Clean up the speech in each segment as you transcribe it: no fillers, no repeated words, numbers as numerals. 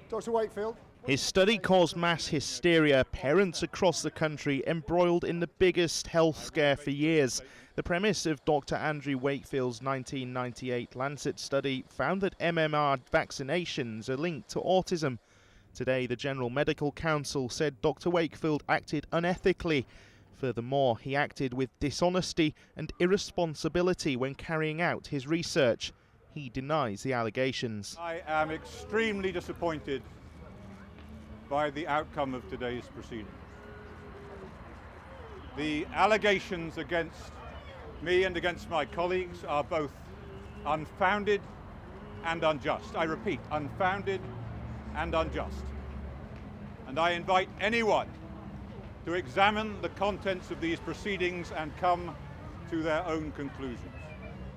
Dr. Wakefield. His study caused mass hysteria, parents across the country embroiled in the biggest health scare for years. The premise of Dr. Andrew Wakefield's 1998 Lancet study found that MMR vaccinations are linked to autism. Today, the General Medical Council said Dr. Wakefield acted unethically. Furthermore, he acted with dishonesty and irresponsibility when carrying out his research. He denies the allegations. I am extremely disappointed by the outcome of today's proceedings. The allegations against me and against my colleagues are both unfounded and unjust. I repeat, unfounded and unjust. And I invite anyone to examine the contents of these proceedings and come to their own conclusions.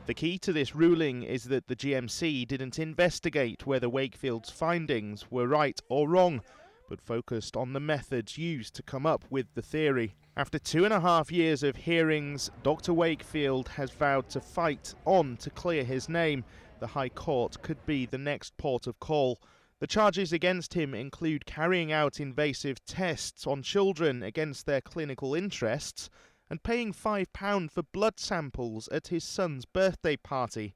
The key to this ruling is that the GMC didn't investigate whether Wakefield's findings were right or wrong, but focused on the methods used to come up with the theory. After 2.5 years of hearings, Dr. Wakefield has vowed to fight on to clear his name. The High Court could be the next port of call. The charges against him include carrying out invasive tests on children against their clinical interests and paying £5 for blood samples at his son's birthday party.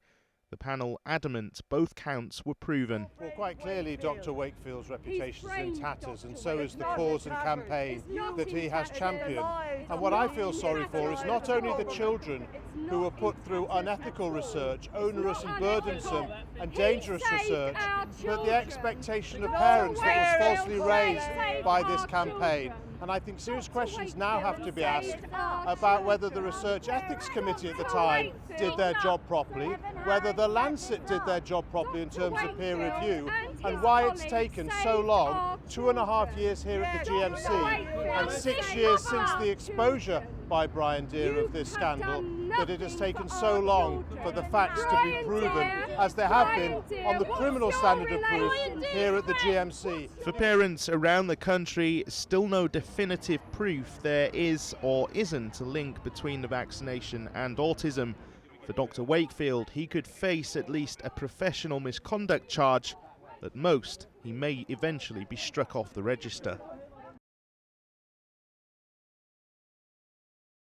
The panel adamant both counts were proven. Well, quite clearly Dr. Wakefield's reputation is in tatters, and so is the cause and campaign that he has championed. And what I feel sorry for is not only the children who were put through unethical research, onerous and burdensome and dangerous research, but the expectation of parents that was falsely raised by this campaign. And I think serious questions now have to be asked about whether the Research Ethics Committee at the time did their job properly, whether the Lancet did their job properly in terms of peer review, and why it's taken so long, 2.5 years here at the GMC, and 6 years since the exposure by Brian Deere of this scandal, that it has taken so long for the facts to be proven, as there have been on the criminal standard of proof here at the GMC. For parents around the country, still no definitive proof there is or isn't a link between the vaccination and autism. For Dr. Wakefield, he could face at least a professional misconduct charge. At most, he may eventually be struck off the register.